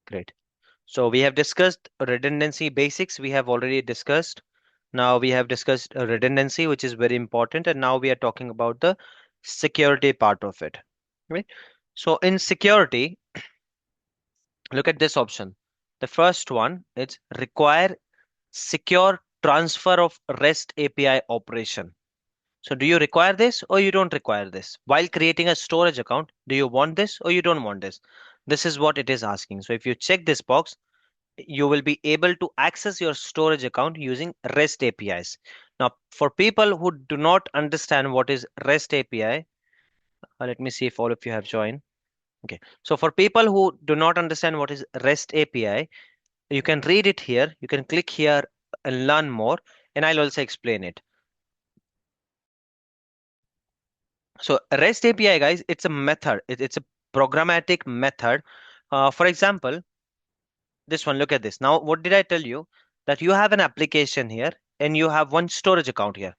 Great. So we have discussed redundancy basics. We have already discussed. Now we have discussed redundancy, which is very important. And now we are talking about the security part of it. Right? So in security, look at this option. The first one is require secure transfer of REST API operation. So do you require this or you don't require this? While creating a storage account, do you want this or you don't want this? This is what it is asking. So if you check this box, you will be able to access your storage account using REST APIs. Now, for people who do not understand what is REST API, let me see if all of you have joined. Okay. So for people who do not understand what is REST API, you can read it here. You can click here and learn more, and I'll also explain it. So REST API, guys, it's a method. It's a programmatic method. For example, this one, look at this. Now, what did I tell you? That you have an application here and you have one storage account here.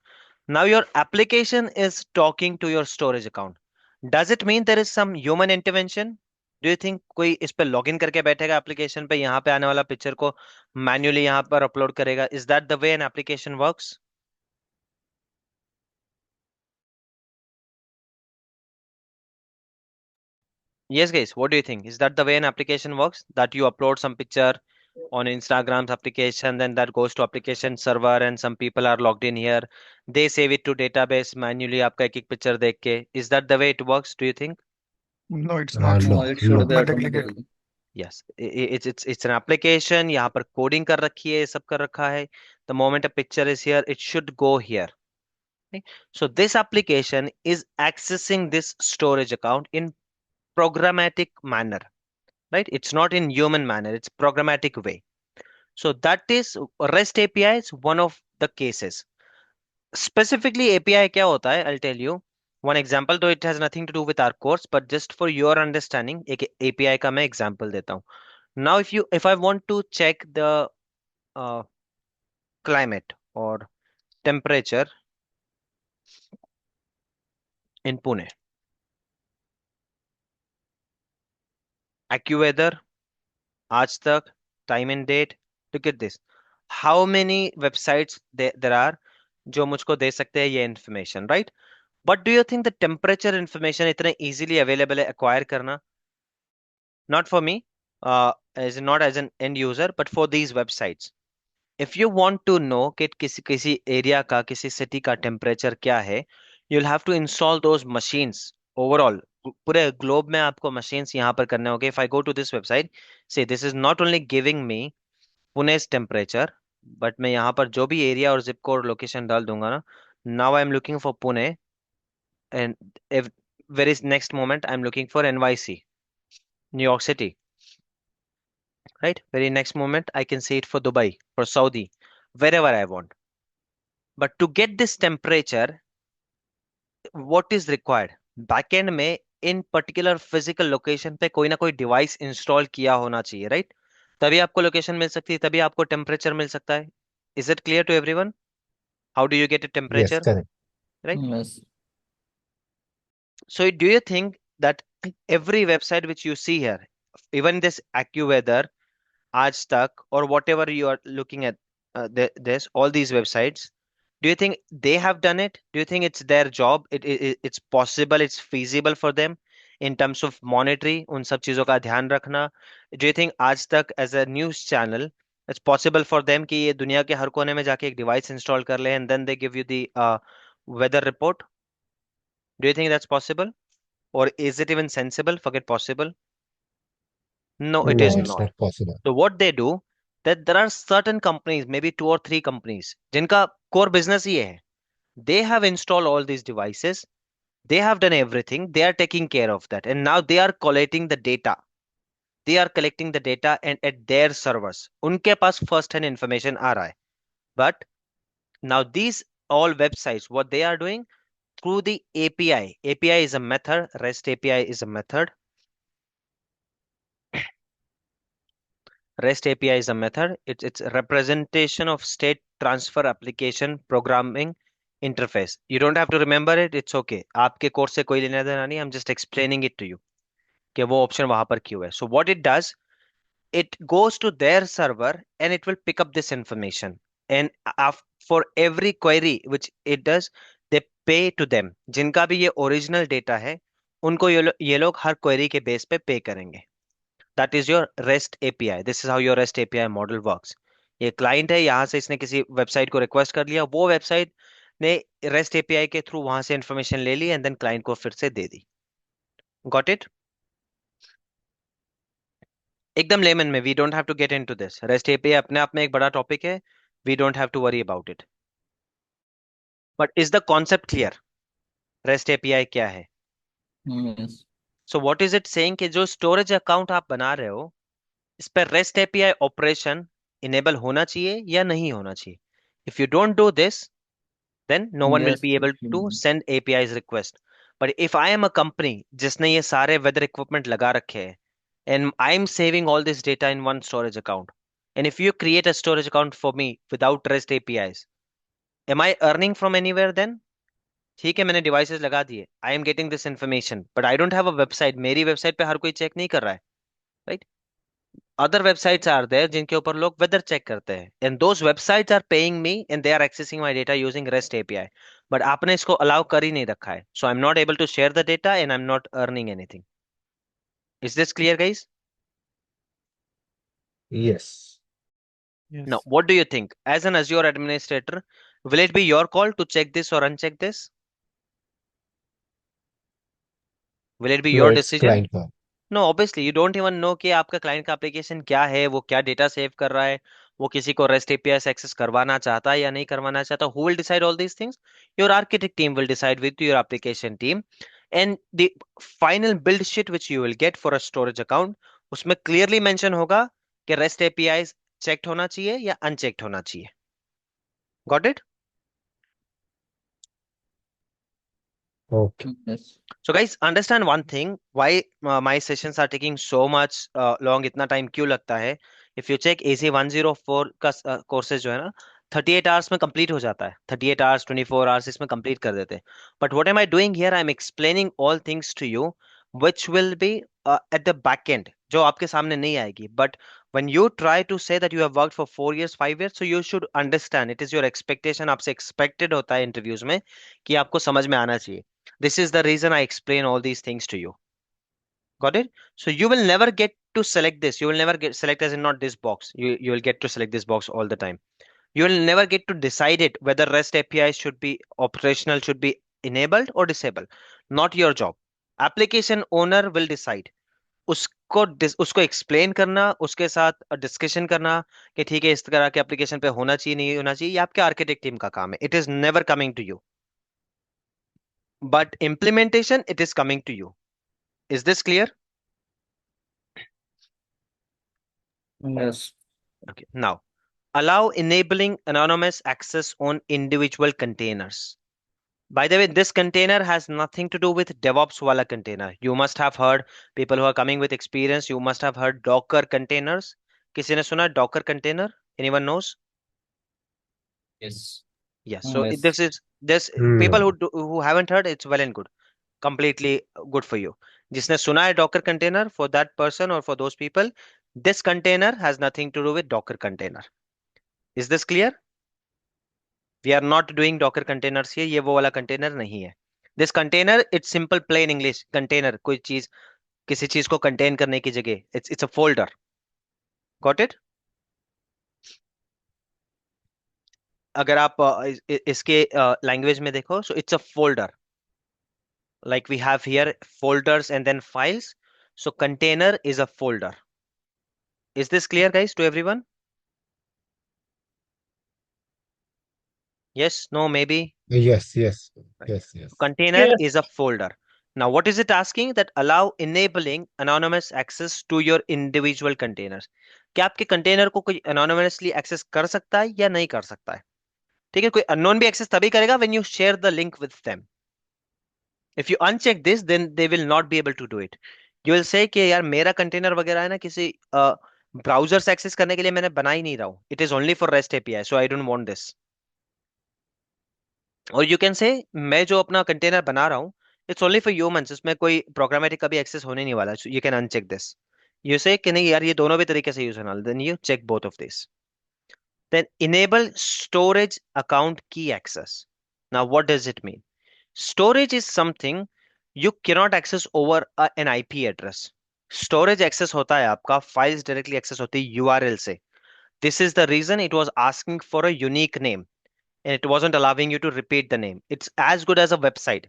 Now your application is talking to your storage account. Does it mean there is some human intervention? Do you think कोई इस पे login करके बैठेगा application पे यहाँ पे आने वाला पिक्चर को मैन्युअली यहाँ पर अपलोड करेगा? Is that the way an application works? Yes, guys. What do you think? Is that the way an application works? That you upload some picture on Instagram's application, then that goes to application server, and some people are logged in here. They save it to database manually. आपका एक एक picture देख के. Is that the way it works? Do you think? No, it's not. No, it should be Automatically get. automatically. Yes. It's an application. यहाँ पर coding कर रखी है, सब कर रखा है. The moment a picture is here, it should go here. Okay? So this application is accessing this storage account in programmatic manner. Right? It's not in human manner. It's programmatic way. So that is REST API is one of the cases. Specifically API क्या होता है? I'll tell you one example, though it has nothing to do with our course, but just for your understanding, एक API का मैं example देता हूँ. Now, if I want to check the climate or temperature in Pune, AccuWeather, आज तक, time and date, look at this. How many websites there are जो मुझको दे सकते हैं ये information, right? But do you think the temperature information इतने easily available है acquire करना? Not for me, as not as an end user, but for these websites. If you want to know कि किसी किसी area का किसी city का temperature क्या है, you'll have to install those machines overall. पूरे globe में आपको machines यहाँ पर करने होंगे. If I go to this website, see this is not only giving me Pune's temperature, but मैं यहाँ पर जो भी area और zip code location डाल दूंगा ना, now I'm looking for Pune, and if very next moment I'm looking for NYC, New York City, right? Very next moment I can see it for Dubai, for Saudi, wherever I want. But to get this temperature, what is required? Backend में in particular physical location पे कोई ना कोई device install किया होना चाहिए, right? तभी आपको location मिल सकती है, तभी आपको temperature मिल सकता है. Is it clear to everyone? How do you get a Yes, temperature, correct. right? Yes. So do you think that every website which you see here, even this AccuWeather, Aaj Tak, or whatever you are looking at, this all these websites, do you think they have done it? Do you think it's their job? It's possible, it's feasible for them in terms of monitoring, उन सब चीजों का ध्यान रखना? Do you think आज तक as a news channel, it's possible for them कि ये दुनिया के हर कोने में जाके एक device install कर ले and then they give you the weather report? Do you think that's possible? Or is it even sensible? Forget possible. No, it No, is it's not. not possible. So what they do, that there are certain companies, maybe two or three companies, जिनका core business ये है. They have installed all these devices. They have done everything. They are taking care of that. And now they are collating the data. They are collecting the data and at their servers. उनके पास first hand information आ रहा है. But now these all websites, what they are doing through the API. API is a method. REST API is a method. REST API is a method. It's a representation of state transfer application programming interface. You don't have to remember it. It's okay. आपके course से कोई लेना देना नहीं. I'm just explaining it to you. कि वो option वहां पर क्यों है. So what it does, it goes to their server and it will pick up this information, and for every query which it does, they pay to them. जिनका भी ये original data है, उनको ये लोग हर क्वेरी के बेस पे पे करेंगे. That is your rest API. This is how your rest API model works. ये क्लाइंट है, यहाँ से इसने किसी वेबसाइट को रिक्वेस्ट कर लिया, वो वेबसाइट ने रेस्ट एपीआई के थ्रू वहां से इंफॉर्मेशन ले ली एंड देन क्लाइंट को फिर से दे दी. Got it? एकदम लेमन में, we don't have to get into this. Rest API अपने आप में एक बड़ा टॉपिक है. We don't have to worry about it. But is the concept clear? Rest API क्या है? Yes. So what is it saying कि जो स्टोरेज अकाउंट आप बना रहे हो, इस पर रेस्ट एपीआई ऑपरेशन इनेबल होना चाहिए या नहीं होना चाहिए. If you don't do this, then no one will Yes. be able to send API's request. But if I am a company जिसने ये सारे weather equipment लगा रखे हैं, and I'm saving all this data in one storage account, and if you create a storage account for me without REST APIs, am I earning from anywhere then? ठीक है, मैंने devices लगा दिए, I am getting this information, but I don't have a website. मेरी website पे हर कोई check नहीं कर रहा है, right? Other websites are there जिनके ऊपर लोग वेदर चेक करते हैं, and those websites are paying me and they are accessing my data using rest API. But आपने इसको अलाउ कर ही नहीं रखा है, so I am not able to share the data and I am not earning anything. Is this clear guys? Yes. Now Yes. what do you think, as an Azure administrator, will it be your call to check this or uncheck this? Will it be No, your it's decision? client call. No, obviously you don't even know कि आपका client का application क्या है, वो क्या data save कर रहा है, वो किसी को रेस्ट एपीआई से एक्सेस करवाना चाहता है या नहीं करवाना चाहता. Who will decide all these things? Your architect team will decide with your application team. And the final build sheet which you will get for a storage account, उसमें clearly mention होगा कि रेस्ट एपीआई चेक्ड होना चाहिए या unchecked होना चाहिए. Got it? Okay. Yes. So guys, understand one thing, why my sessions are taking so much long, इतना time क्यों लगता है. If you check AC 104 का कोर्सेज जो है ना, 38 आवर्स में कंप्लीट हो जाता है. 38 आवर्स, 24 आवर्स इसमें कंप्लीट कर देते हैं. But what am I doing here, I am explaining all things to you which will be at the back end, जो आपके सामने नहीं आएगी. But when you try to say that you have worked for 4 years, 5 years, so you should understand, it is your expectation, आपसे expected होता है interviews में कि आपको समझ में आना चाहिए. This is the reason I explain all these things to you. Got it? So you will never get to select this. You will never get select as in not this box. You will get to select this box all the time. You will never get to decide it whether REST API should be operational, should be enabled or disabled. Not your job. Application owner will decide. उसको explain करना, उसके साथ discussion करना कि ठीक है इस तरह के एप्लीकेशन पे होना चाहिए नहीं होना चाहिए, ये आपके आर्किटेक्ट टीम का काम है. It is never coming to you, but implementation it is coming to you. Is this clear? Yes. Okay. Now, allow enabling anonymous access on individual containers. By the way, this container has nothing to do with DevOps wala container. You must have heard, people who are coming with experience, you must have heard Docker containers. किसी ने सुना Docker container? Anyone knows? Yes. Yes. So Yes. this is this people Hmm. who haven't heard, it's well and good. Completely good for you. जिसने सुना है Docker container, for that person or for those people, this container has nothing to do with Docker container. Is this clear? We are not doing Docker containers here. ये वो वाला container नहीं है. This container, it's simple plain English. Container, कोई चीज, किसी चीज को contain करने की जगह. It's a folder. Got it? अगर आप इसके language में देखो, so it's a folder. Like we have here folders and then files. So container is a folder. Is this clear, guys, to everyone? Yes, no, maybe. Yes, yes, Right. yes, yes. Container Yes. is a folder. Now, what is it asking? That allow enabling anonymous access to your individual containers. क्या आपके container को कोई anonymously access कर सकता है या नहीं कर सकता है? ठीक है, कोई unknown भी access तभी करेगा when you share the link with them. If you uncheck this, then they will not be able to do it. You will say कि यार मेरा कंटेनर वगैरह है ना किसी ब्राउजर से एक्सेस करने के लिए मैंने बना ही नहीं रहा हूँ. It is only for REST API, so I don't want this. और यू कैन से मैं जो अपना कंटेनर बना रहा हूँ, इट्स ओनली फॉर ह्यूमंस, इसमें कोई प्रोग्रामेटिक का भी एक्सेस होने नहीं वाला, you can uncheck this. You से कि नहीं यार ये दोनों भी तरीके से यूज होने वाला, then you check both of this. Then enable storage account की access. Now what does it mean? Storage is something you cannot access over an IP address. Storage access होता है आपका, files directly access होती है URL से. This is the reason it was asking for a unique name and it wasn't allowing you to repeat the name. It's as good as a website.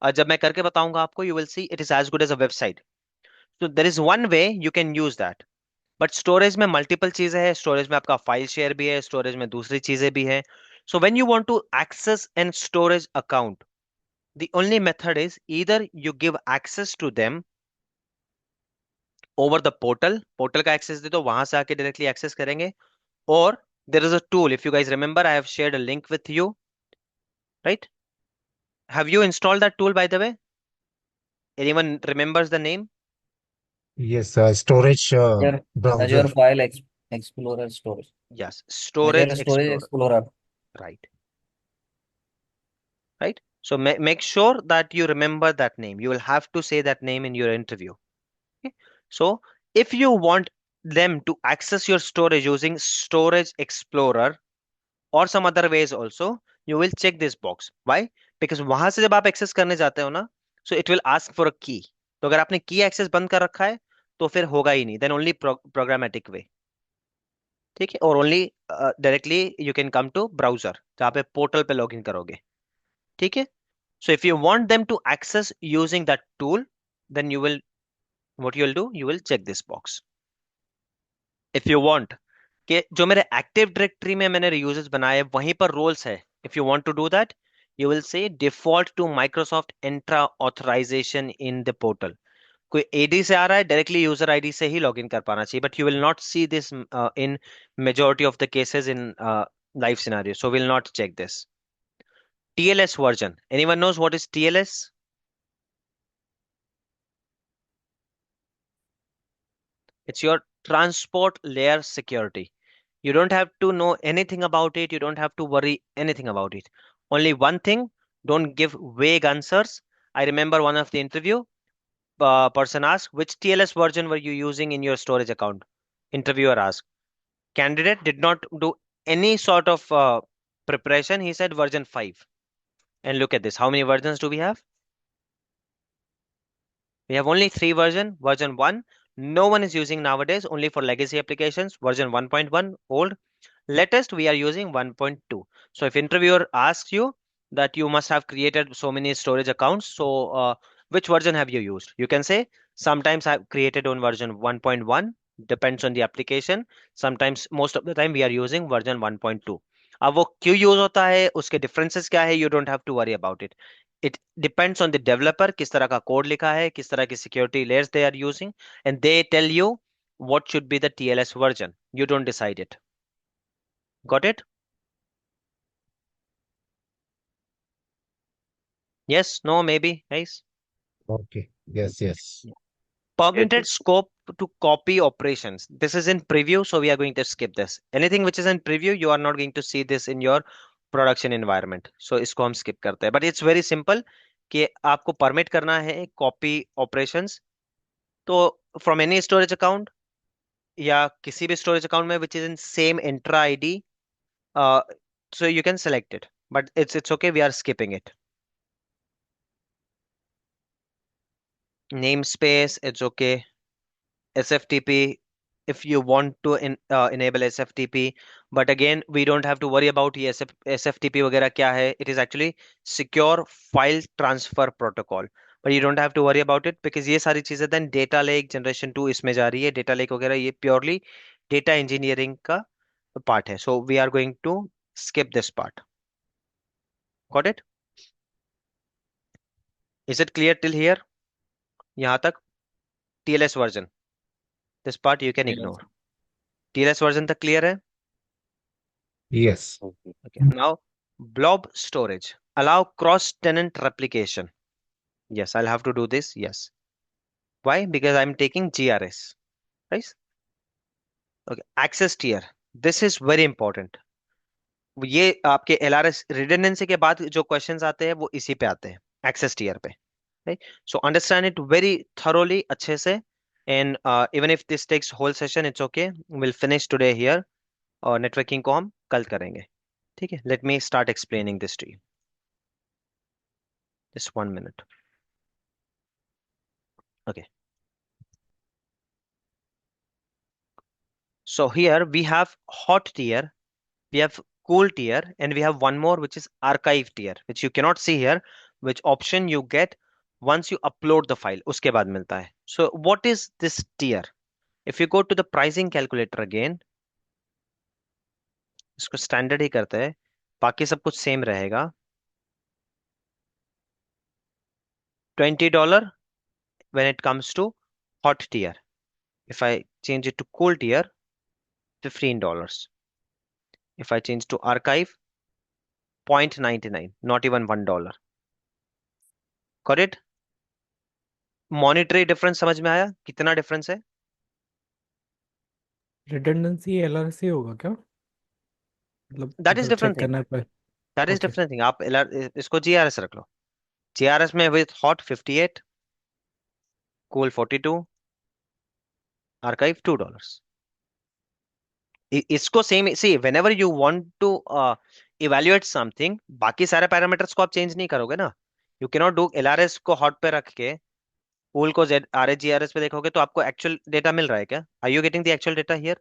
जब मैं करके बताऊंगा आपको, you will see it is as good as a website. So there is one way you can use that. But storage में multiple चीजें हैं, storage में आपका फाइल शेयर भी है, स्टोरेज में दूसरी चीजें भी हैं. So when you want to access an storage account, the only method is either you give access to them over the portal का access दे दो, वहां से आके directly access करेंगे, or there is a tool. If you guys remember, I have shared a link with you, right? Have you installed that tool, by the way? Anyone remembers the name? Yes, storage Azure, browser. Azure File Explorer Storage. Yes, Storage Azure Storage Explorer. Explorer. Right, right. So make sure that you remember that name. You will have to say that name in your interview. Okay? So if you want them to access your storage using Storage Explorer or some other ways also, you will check this box. Why? Because वहां से जब आप access करने जाते हो ना, so it will ask for a key. तो अगर आपने की एक्सेस बंद कर रखा है तो फिर होगा ही नहीं, देन ओनली प्रोग्रामेटिक वे. ठीक है, और only directly you can come to browser जहाँ पे पोर्टल पे लॉग इन करोगे. ठीक है. So if you want them to access using that tool, then you will, what you will do, you will check this box. If you want कि जो मेरे active directory में मैंने यूजर्स बनाए वहीं पर रोल्स है, if you want to do that, you will say default to Microsoft Entra authorization in the portal. कोई एडी से आ रहा है, डायरेक्टली यूजर आईडी से ही लॉगिन कर पाना चाहिए, but you will not see this in majority of the cases in live scenario, so will not check this. TLS version, anyone knows what is TLS? It's your transport layer security. You don't have to know anything about it. You don't have to worry anything about it. Only one thing, don't give vague answers. I remember one of the interview, person asked, which TLS version were you using in your storage account? Interviewer asked. Candidate did not do any sort of preparation. He said version 5. And look at this. How many versions do we have? We have only three versions. Version 1, no one is using nowadays, only for legacy applications. Version 1.1, old. Latest, we are using 1.2. So if interviewer asks you that you must have created so many storage accounts, so which version have you used? You can say, sometimes I've created on version 1.1, depends on the application. Sometimes, most of the time, we are using version 1.2. अब वो क्यों use होता है, उसके differences क्या है, you don't have to worry about it. It depends on the developer, किस तरह का कोड लिखा है, किस तरह की security layers they are using, and they tell you what should be the TLS version. You don't decide it. Got it? Yes, no, maybe, guys. Okay. Yes, yes. Permitted scope to copy operations. This is in preview, so we are going to skip this. Anything which is in preview, you are not going to see this in your production environment. So इसको हम skip करते हैं. But it's very simple कि आपको permit करना है copy operations. तो from any storage account या किसी भी storage account में which is in same intra ID, uh, so you can select it. But it's okay. We are skipping it. Namespace, it's okay. SFTP, if you want to enable SFTP, but again we don't have to worry about ये SFTP वगैरह क्या है. It is actually secure file transfer protocol, but you don't have to worry about it because ये सारी चीजें then data lake generation 2 इसमें जा रही है. Data lake वगैरह ये purely data engineering का part है, so we are going to skip this part. Got it? Is it clear till here? यहाँ तक TLS version, this part you can Yes. ignore. TLS version तक clear है? Yes. Okay. Now, blob storage. Allow cross-tenant replication. Yes, I'll have to do this. Yes. Why? Because I'm taking GRS. Right? Okay. Access tier. This is very important. ये आपके LRS redundancy के बाद जो questions आते हैं वो इसी पे आते हैं, एक्सेस टीयर पे. right? So understand it very thoroughly, अच्छे से, and even if this takes whole session, it's okay. We'll finish today here, और networking को हम कल करेंगे, ठीक है? Let me start explaining this to you. Just 1 minute. Okay. So here we have hot tier, we have cool tier, and we have one more which is archive tier, which you cannot see here, which option you get once you upload the file, उसके बाद मिलता है. So what is this tier? If you go to the pricing calculator again, इसको standard ही करते हैं, बाकी सब कुछ सेम रहेगा. $20 when it comes to hot tier. If I change it to cool tier, $15. If I change to archive, 0.99, not even $1. Got it? Monetary difference समझ में आया? कितना डिफरेंस है? रिडंडेंसी एलआरसी होगा क्या, मतलब दैट इज अगर डिफरेंट चेक थिंग. करना है पर? That is okay. Different thing. आप इसको जीआरएस रख लो. जीआरएस में विथ हॉट 58, कूल 42, आर्काइव $2. इसको same see, whenever you want to evaluate something, बाकी सारे पैरामीटर्स को आप चेंज नहीं करोगे ना. यू कैनॉट डू एलआरएस को हॉट पे रख के कूल को Z R H G R S पे देखोगे तो आपको एक्चुअल डेटा मिल रहा है क्या? Are you getting the actual data here?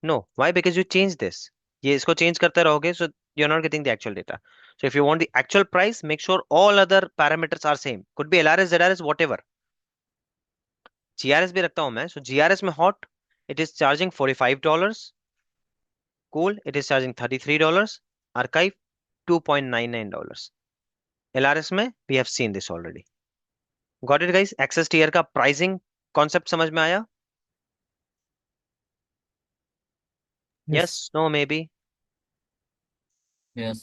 No. Why? Because you change this. ये इसको चेंज करते रहोगे, so you're not getting the actual data. So if you want the actual price, make sure all other parameters are same. Could be LRS, ZRS, whatever. GRS भी रखता हूं मैं. So GRS में hot, it is charging $45. Cool, it is charging $33. Archive, $2.99. LRS में we have seen this already. Got it guys? Access tier का pricing concept समझ में आया? Yes. Yes, no, maybe. Yes.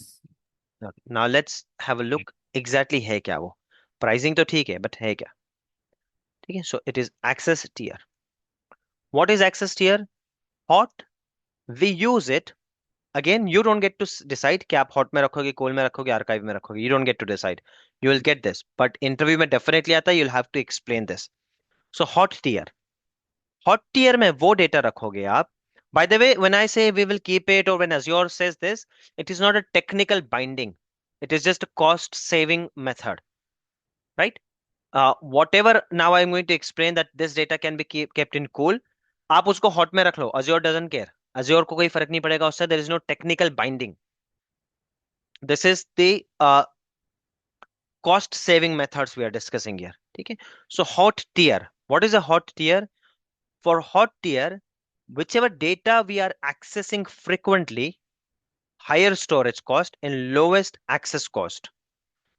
Okay. Now let's have a look. Exactly है क्या वो? Pricing तो ठीक है, but है क्या? ठीक है. So it is access tier. What is access tier? Hot, we use it. Again, you don't get to decide कि आप hot में रखोगे, cool में रखोगे, archive में रखोगे. You don't get to decide. You will get this. But interview में definitely आता है. You'll have to explain this. So hot tier. Hot tier में वो data रखोगे आप. By the way, when I say we will keep it, or when Azure says this, it is not a technical binding. It is just a cost saving method, right? Whatever now I'm going to explain that this data can be kept in cool, आप उसको hot में रख लो. Azure doesn't care. Azure को कोई फर्क नहीं पड़ेगा उससे. There is no technical binding. This is the cost saving methods we are discussing here. ठीक है? So hot tier. What is a hot tier? For hot tier, whichever data we are accessing frequently, higher storage cost and lowest access cost.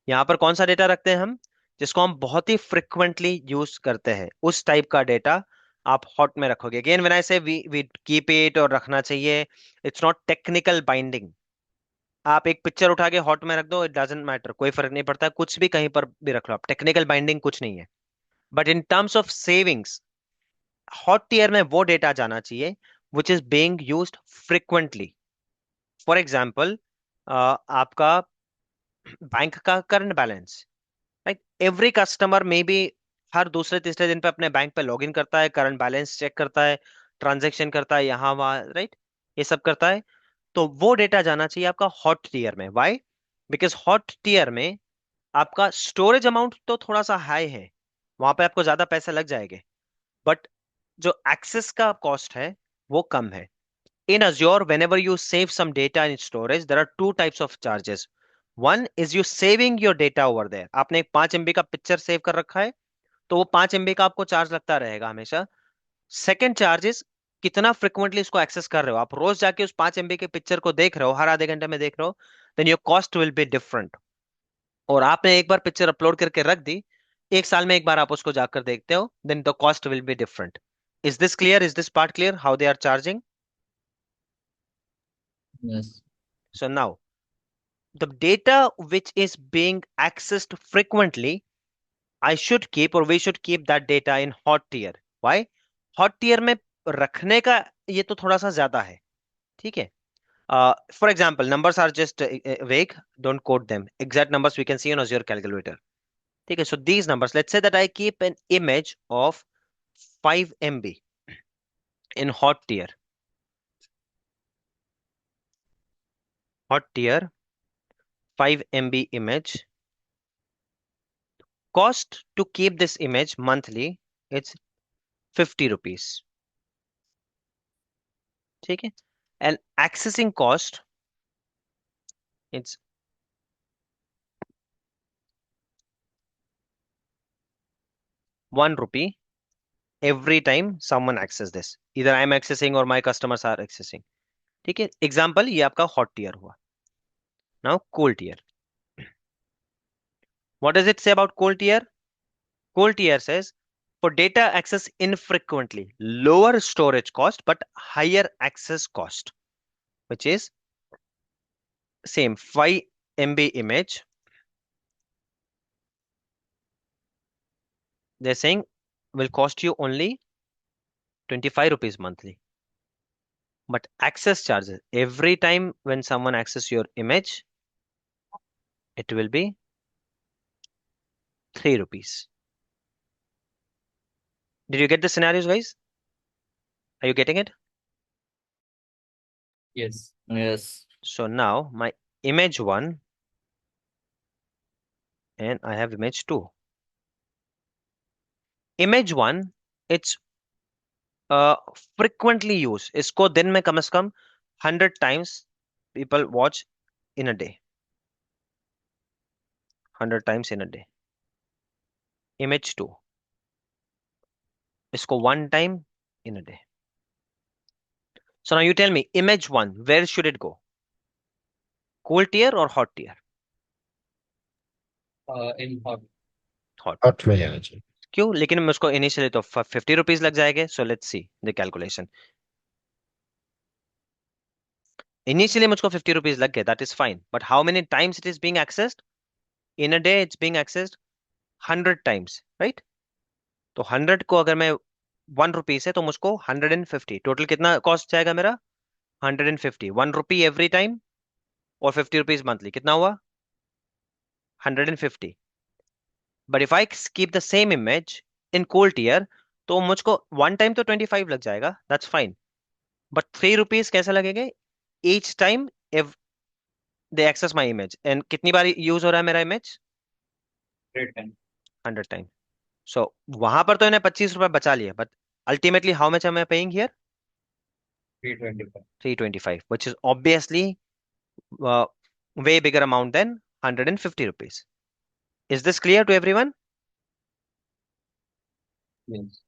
यहाँ पर कौन सा data रखते हैं हम? जिसको हम बहुत ही फ्रिक्वेंटली यूज करते हैं, उस टाइप का डेटा आप हॉट में रखोगे. अगेन व्हेन आई से वी कीप इट और रखना चाहिए, इट्स नॉट टेक्निकल बाइंडिंग. आप एक पिक्चर उठा के हॉट में रख दो, इट डजंट मैटर, कोई फर्क नहीं पड़ता. कुछ भी कहीं पर भी रख लो आप, टेक्निकल बाइंडिंग कुछ नहीं है. But in terms of savings, hot tier में वो डेटा जाना चाहिए which is being used frequently. For example, आपका बैंक का current balance, right? Every customer may be हर दूसरे तीसरे दिन पे अपने बैंक पे लॉगिन करता है, करंट बैलेंस चेक करता है, ट्रांजैक्शन करता है यहाँ वहाँ, राइट? ये सब करता है. तो वो डेटा जाना चाहिए आपका हॉट टीयर में. व्हाई? बिकॉज हॉट टीयर में आपका स्टोरेज अमाउंट तो थोड़ा सा हाई है, वहां पे आपको ज्यादा पैसे लग जाएंगे, बट जो एक्सेस का कॉस्ट है वो कम है. In Azure, whenever you save some data in storage, there are two types of charges. One is you saving your data over there. आपने एक 5 MB का पिक्चर सेव कर रखा है, तो वो 5 MB का आपको चार्ज लगता रहेगा हमेशा. सेकेंड चार्ज इज कितना फ्रिक्वेंटली इसको एक्सेस कर रहे हो. आप रोज जाके उस 5 MB के पिक्चर को देख रहे हो, हर आधे घंटे में देख रहे हो, then your cost will be different. और आपने एक बार पिक्चर अपलोड करके रख दी, एक साल में एक बार आप उसको जाकर देखते हो, then the cost will be different. Is this clear? Is this part clear how they are charging? Yes. So now the data which is being accessed frequently, I should keep, or we should keep that data in hot tier. Why? Hot tier में रखने का ये तो थोड़ा सा ज्यादा है, ठीक है? For example, numbers are just vague, don't quote them. Exact numbers we can see on Azure calculator. ठीक है, so these numbers, let's say that I keep an image of 5 MB in hot tier 5 MB image. Cost to keep this image monthly, it's 50 rupees. ठीक है, and accessing cost, it's 1 rupee every time someone access this. Either I am accessing or my customers are accessing. ठीक है, example ये आपका hot tier हुआ. Now cold tier. What does it say about cold tier? Cold tier says for data access infrequently, lower storage cost but higher access cost, which is same 5 MB image. They're saying will cost you only 25 rupees monthly. But access charges, every time when someone access your image, it will be 3 rupees. Did you get the scenarios, guys? Are you getting it? Yes. Yes. So now my image 1 and I have image 2. Image 1, it's frequently used. इसको दिन में कम से कम 100 times people watch in a day. 100 times in a day. Image 2, इसको 1 time in a day. So now you tell me, image 1, where should it go? Cool tier or hot tier? In hot. Hot. Hot में जाना चाहिए. क्यों? लेकिन मुझको initially तो 50 rupees लग जाएंगे. So let's see the calculation. Initially मुझको 50 रुपीज लग गए, that is fine. But how many times it is being accessed in a day? It's being accessed 100 times, right? तो 100 को अगर मैं 1 रुपीज है तो मुझको 150, टोटल कितना कॉस्ट जाएगा मेरा? 150. 1 रुपी एवरी टाइम और 50 रुपीज मंथली, कितना हुआ? 150. But if I keep the same image in cold tier तो मुझको 1 टाइम तो 25 लग जाएगा, दैट्स फाइन. बट 3 रुपीज कैसे लगेंगे each time if they access my image? And कितनी बार यूज हो रहा है मेरा इमेज? 100 टाइम. सो वहां पर तो इन्हें 25 रुपए बचा लिए, but ultimately how much am I paying here? 325. 325, which is obviously way bigger amount than 150 rupees. Is this clear to everyone? Yes.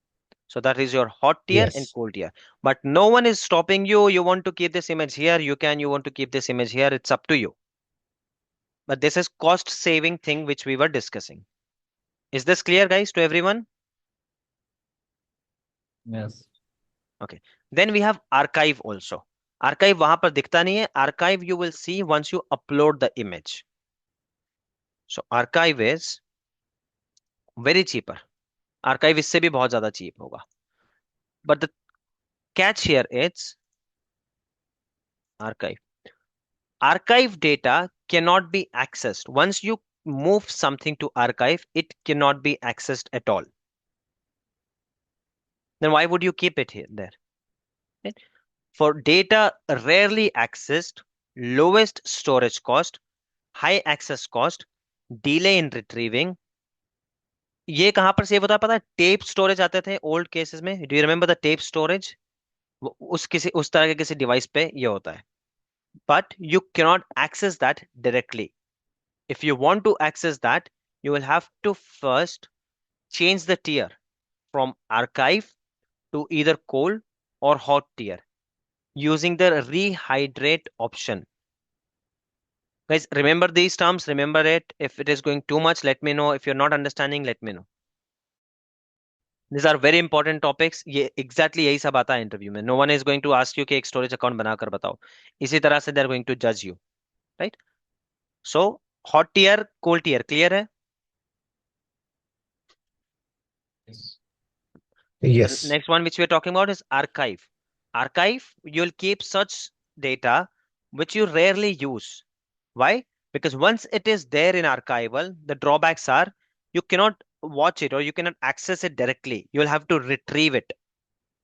So that is your hot tier and Yes. cold tier. But no one is stopping you. You want to keep this image here, you can. You want to keep this image here, it's up to you. But this is cost saving thing which we were discussing. Is this clear, guys, to everyone? Yes. Okay. Then we have archive also. Archive वहां पर दिखता नहीं है. Archive you will see once you upload the image. So archive is very cheaper. Archive इससे भी बहुत ज्यादा cheap होगा. But the catch here is archive. Archive data cannot be accessed. Once you move something to archive, it cannot be accessed at all. Then why would you keep it here there? Right? For data rarely accessed, lowest storage cost, high access cost, delay in retrieving. ये कहां पर save होता है पता है? Tape storage आते थे old cases में. Do you remember the tape storage? उस तरह के किसी डिवाइस पे ये होता है. But you cannot access that directly. If you want to access that, you will have to first change the tier from archive to either cold or hot tier using the rehydrate option. Guys, remember these terms, remember it. If it is going too much, let me know. If you're not understanding, let me know. These are very important topics. ये exactly यही सब आता है interview में. No one is going to ask you कि एक storage account बनाकर बताओ. इसी तरह से they are going to judge you, right? So hot tier, cold tier, clear है? Yes. Yes. Next one which we're talking about is archive. Archive, you'll keep such data which you rarely use. Why? Because once it is there in archival, the drawbacks are you cannot watch it or you cannot access it directly. You'll have to retrieve it,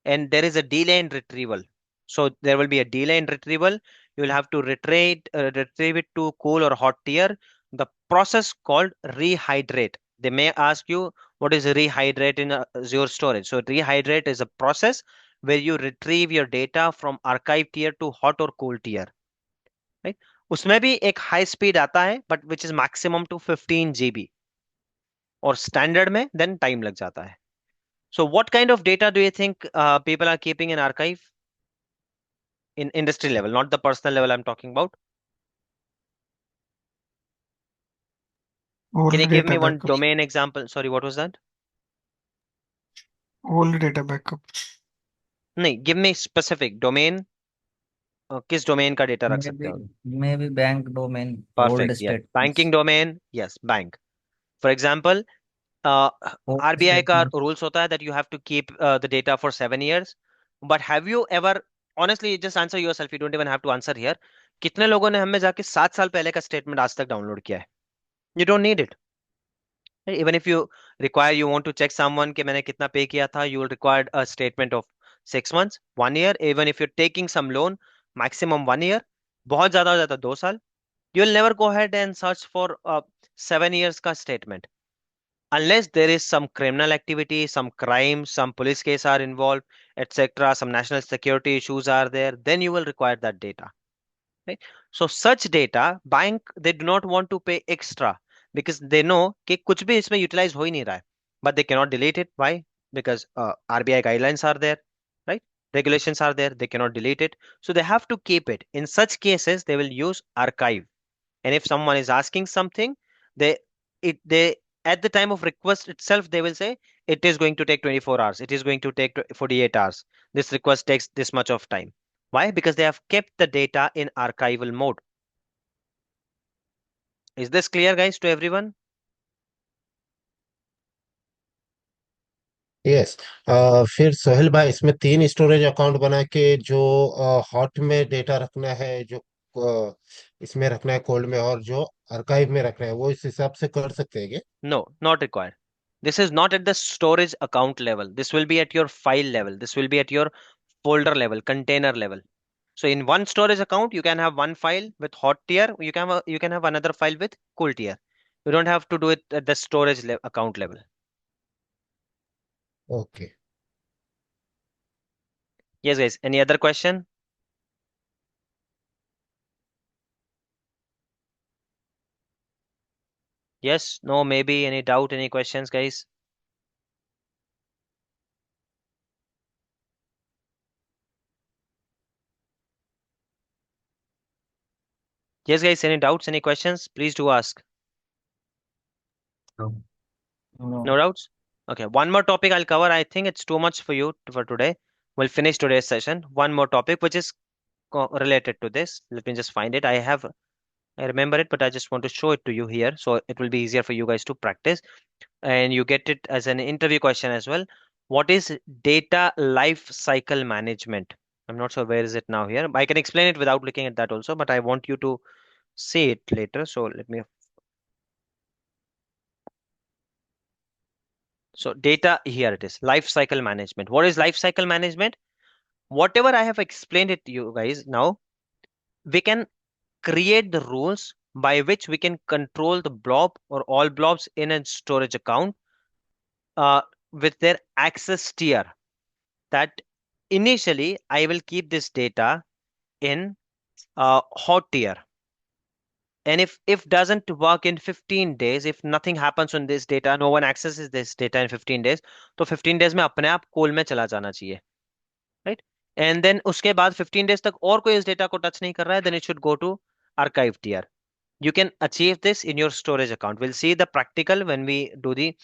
and there is a delay in retrieval. So there will be a delay in retrieval. You will have to retrieve it to cool or hot tier. The process called rehydrate. They may ask you what is rehydrate in Azure storage. So rehydrate is a process where you retrieve your data from archive tier to hot or cool tier, right? उसमें भी एक high speed आता है, but which is maximum to 15 GB, और standard में then time लग जाता है. So what kind of data do you think people are keeping in archive? In industry level, not the personal level I'm talking about. All Can you the give data me one backup. domain example? Sorry, what was that? All the data backup. नहीं, give me specific domain. किस domain का data रख सकते Maybe हो? maybe bank domain, old Perfect, yes. statements, Banking domain, yes, bank. For example, old RBI का statements. rules होता है that you have to keep the data for 7 years. But have you ever, honestly, just answer yourself. You don't even have to answer here. कितने लोगों ने हमें जाके 7 साल पहले का statement आज तक डाउनलोड किया है? You don't need it. Even if you require, you want to check someone कि मैंने कितना पे किया था, you will require a statement of 6 months, 1 year. Even if you're taking some loan, maximum 1 year. बहुत ज्यादा हो जाता 2 साल. You will never go ahead and search for 7 years का statement unless there is some criminal activity, some crime, some police case are involved, etc. Some national security issues are there. Then you will require that data. Right? So such data, bank they do not want to pay extra because they know कि कुछ भी इसमें utilize हो ही नहीं रहा है, but they cannot delete it. Why? Because RBI guidelines are there, right? Regulations are there. They cannot delete it, so they have to keep it. In such cases, they will use archive. And if someone is asking something, they they at the time of request itself they will say it is going to take 24 hours. It is going to take 48 hours. This request takes this much of time. Why? Because they have kept the data in archival mode. Is this clear, guys, to everyone? Yes. फिर सोहेल भाई, इसमें 3 storage account बना के जो hot में data रखना है, जो इसमें रखना है कोल्ड में, और जो आर्काइव में रखना है, वो इस हिसाब से कर सकते हैं क्या? No, not required. This is not at the storage account level. This will be at your file level. This will be at your folder level, container level. So in one storage account, you can have one file with hot tier. You can have another file with cool tier. You don't have to do it at the storage account level. Okay. Yes, guys. Any other question? Yes, no, maybe. Any doubt, any questions, guys? Yes, guys. Any doubts, any questions? Please do ask. No. No doubts? Okay, one more topic I'll cover. I think it's too much for you for today. We'll finish today's session. One more topic which is related to this. Let me just find it. I remember it, but I just want to show it to you here so it will be easier for you guys to practice. And you get it as an interview question as well. What is data life cycle management? I'm not sure where is it now here. I can explain it without looking at that also, but I want you to see it later. So let me. So data, here it is, life cycle management. What is life cycle management? Whatever I have explained it to you guys now, we can create the rules by which we can control the blob or all blobs in a storage account uh, with their access tier. That initially I will keep this data in hot tier, and if doesn't work in 15 days, if nothing happens on this data, no one accesses this data in 15 days, तो 15 days में अपने आप कोल में चला जाना चाहिए, right? And then उसके बाद 15 days तक और कोई इस डेटा को टच नहीं कर रहा है, then it should go to archive tier. You can achieve this in your storage account. We'll see the practical when we do the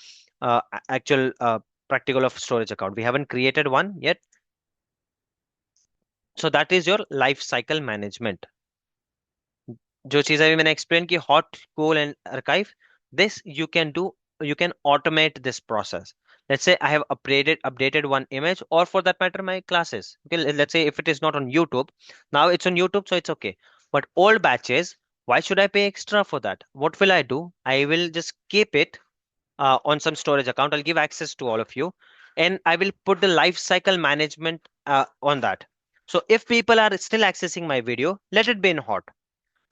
actual practical of storage account. We haven't created one yet. So that is your life cycle management. जो चीज अभी मैंने explain की hot, cool and archive, this you can do. You can automate this process. Let's say I have updated one image, or for that matter my classes. Okay, let's say if it is not on YouTube, now it's on YouTube, so it's okay. But old batches, why should I pay extra for that? What will I do? I will just keep it on some storage account. I'll give access to all of you, and I will put the life cycle management on that. So if people are still accessing my video, let it be in hot.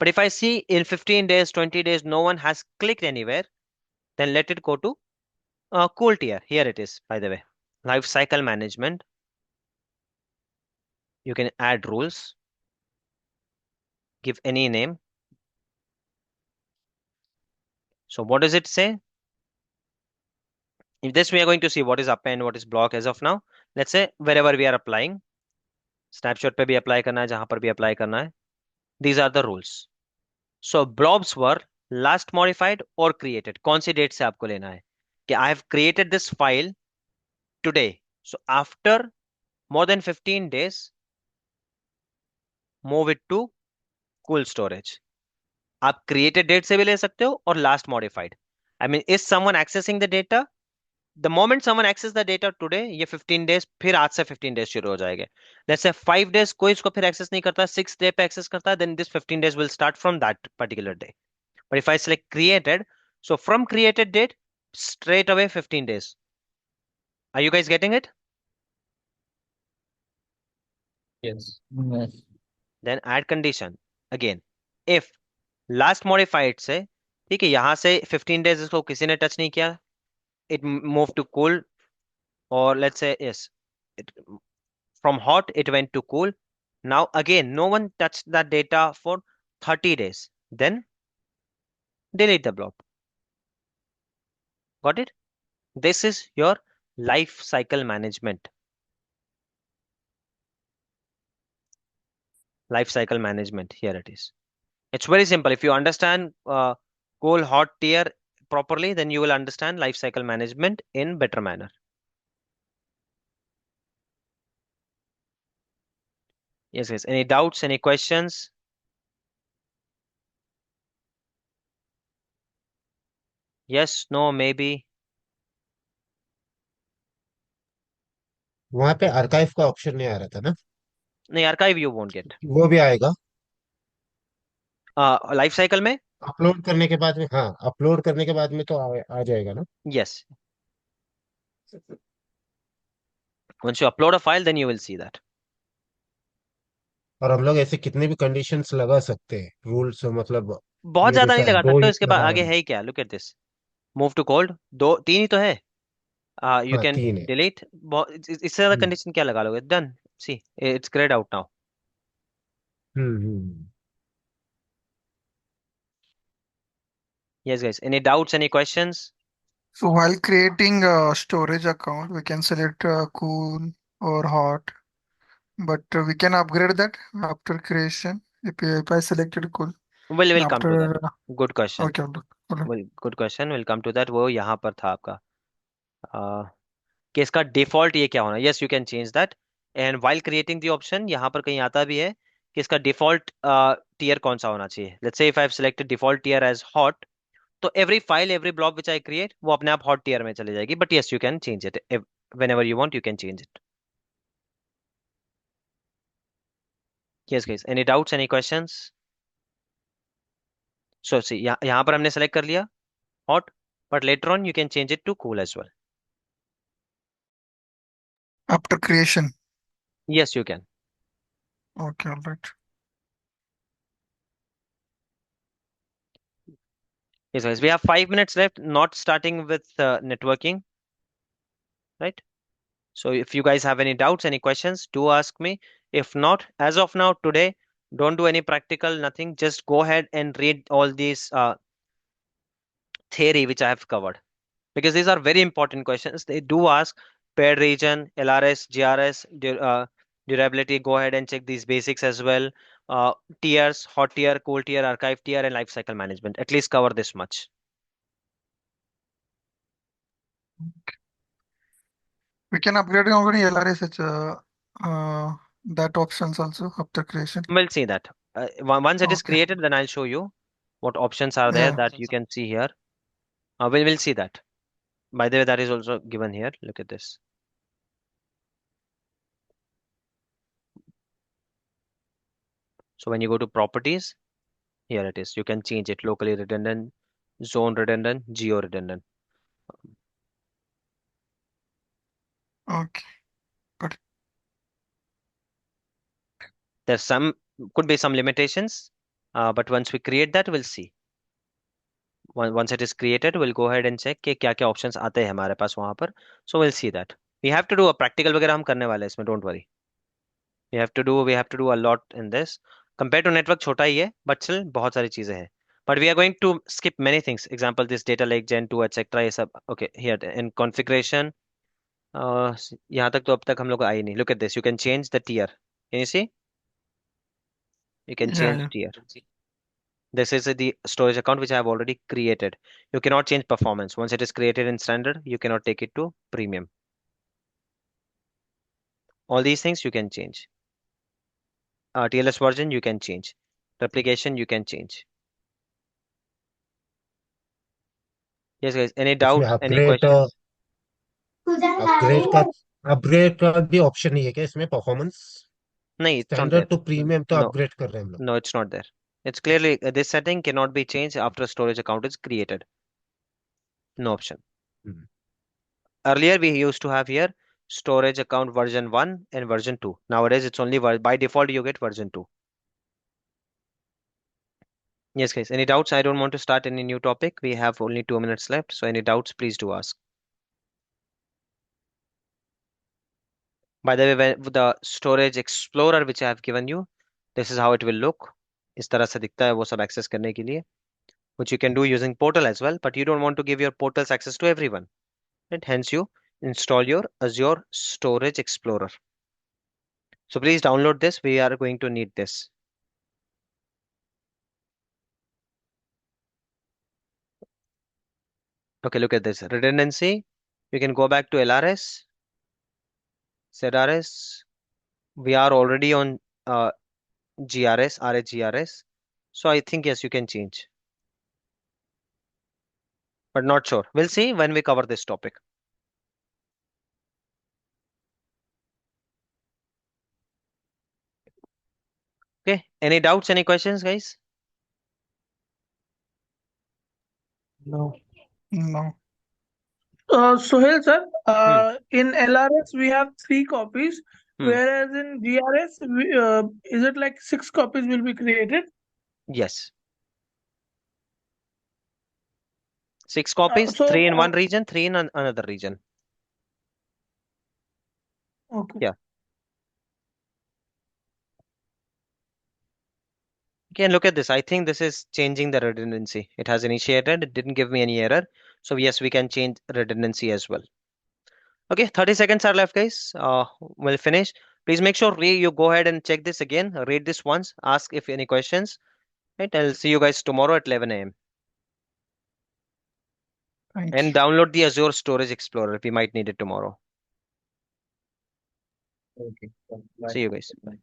But if I see in 15 days, 20 days, no one has clicked anywhere, then let it go to cool tier. Here it is, by the way. Life cycle management. You can add rules, give any name. So what does it say? In this, we are going to see what is append, what is block as of now. Let's say wherever we are applying, snapshot पे भी apply करना है, जहां पर भी apply करना है. These are the rules. So blobs were last modified or created. कौन सी डेट से आपको लेना है कि I have created this file today. So after more than 15 days, move it to cool storage. आप created date से भी ले सकते हो और last modified. I mean, is someone accessing the data? The moment someone access the data today, ये 15 days, फिर आज से 15 days शुरू हो जाएंगे. Let's say 5 days कोई इसको फिर access नहीं करता, 6 day पे access करता है, then this 15 days will start from that particular day. But if I select created, so from created date, straight away 15 days. Are you guys getting it? Yes. Yes. Then add condition. Again, if last modified से, ठीक है, यहाँ से 15 days इसको किसी ने touch नहीं किया, it moved to cool, or let's say yes, it, from hot it went to cool. Now again, no one touched that data for 30 days. Then delete the blob. Got it? This is your life cycle management. Life cycle management. Here it is. It's very simple. If you understand cool, hot tier properly, then you will understand life cycle management in better manner. Yes, yes. Any doubts? Any questions? Yes, no, maybe. वहां पे archive का option नहीं आ रहा था ना? नहीं, archive you won't get. वो भी आएगा Life cycle में? अपलोड करने के बाद में? हाँ, अपलोड करने के बाद में तो आ जाएगा ना? Yes. Once you upload a file, then you will see that. और हम लोग ऐसे कितने भी कंडीशंस लगा सकते हैं, रूल्स, मतलब बहुत मेरे ज्यादा नहीं साथ लगा दो सकते हो. ही इसके बाद लगा रहा आगे हूँ. है ही क्या? Look at this. Move to cold. दो तीन ही तो है. You हाँ, can 3 है. delete. इससे ज्यादा हम्म. कंडीशन क्या लगा लोगे? Done. See, it's grayed out now. Hmm. Yes, guys. Any doubts? Any questions? So while creating a storage account, we can select cool or hot, but we can upgrade that after creation. If I selected cool We'll come to that. after, Good question. okay, okay. Well, good question. We'll come to that. वो यहाँ पर था आपका. कि इसका default ये क्या होना. Yes, you can change that. And while creating the option, यहाँ पर कहीं आता भी है कि इसका डिफॉल्ट tier कौन सा होना चाहिए. Let's say if I've selected default tier as hot, तो every file, every blob which I create, वो अपने आप hot tier में चली जाएगी. But yes, you can change it. Whenever you want, you can change it. Yes, guys. Any doubts? Any questions? So see, यहाँ पर हमने select कर लिया hot, but later on you can change it to cool as well. After creation. Yes, you can. Okay, all right. Yes, guys. We have 5 minutes left. Not starting with networking, right? So if you guys have any doubts, any questions, do ask me. If not, as of now, today, don't do any practical, nothing. Just go ahead and read all these theory which I have covered, because these are very important questions. They do ask paired region, LRS, GRS, durability. Go ahead and check these basics as well. Tiers, hot tier, cold tier, archive tier, and life cycle management. At least cover this much. We can upgrade already LRSH that options also after creation. We'll see that. Once it is Okay. created, then I'll show you what options are there Yeah. that you can see here. We'll see that. By the way, that is also given here. Look at this. So when you go to properties, here it is. You can change it locally redundant, zone redundant, geo redundant. Okay. Good. There's some, could be some limitations, but once we create that, we'll see. Once it is created, we'll go ahead and check कि क्या क्या options आते हैं हमारे पास वहां पर. So we'll see that. We have to do a practical वगैरह हम करने वाले हैं इसमें, don't worry. We have to do a lot in this. Compared to network छोटा ही है, but still बहुत सारी चीजें हैं. But we are going to skip many things. Example, this data lake, Gen 2, etc. ये सब. Okay, here in configuration. यहाँ तक तो अब तक हम लोग आई नहीं. Look at this. You can change the tier. Can you see? You can Yeah, change yeah. tier. This is the storage account which I have already created. You cannot change performance. Once it is created in standard, you cannot take it to premium. All these things you can change. TLS version you can change. Replication you can change. Yes, guys. Any इसमें doubt? Any question? Upgrade का upgrade का भी option नहीं है क्या इसमें? Performance No, it's not there. Standard to premium तो No, upgrade कर रहे हैं हम लोग. no, it's not there. It's clearly this setting cannot be changed after a storage account is created. No option. Hmm. Earlier we used to have here storage account version 1 and version 2. Nowadays it's only by default you get version 2. Yes, guys. Any doubts? I don't want to start any new topic. We have only 2 minutes left. So any doubts, please do ask. By the way, the storage explorer which I have given you, this is how it will look. इस तरह से दिखता है वो सब access करने के लिए, which you can do using portal as well, but you don't want to give your portals access to everyone. And hence you install your Azure Storage Explorer. So please download this. We are going to need this. Okay, look at this. Redundancy. You can go back to LRS, ZRS. We are already on GRS, RHGRS. So I think yes, you can change, but not sure. We'll see when we cover this topic. Okay. Any doubts? Any questions, guys? No. No. Sohail sir, Hmm. in LRS we have 3 copies, Hmm. whereas in GRS, is it like 6 copies will be created? Yes. 6 copies, So, 3 in one region, 3 in another region. okay. Yeah. Okay, and look at this. I think this is changing the redundancy. It has initiated. It didn't give me any error. So yes, we can change redundancy as well. Okay, 30 seconds are left, guys. We'll finish. Please make sure you go ahead and check this again. Read this once. Ask if any questions. Right, I'll see you guys tomorrow at 11 a.m. Thank And you. download the Azure Storage Explorer. We might need it tomorrow. Okay. See you guys. Bye.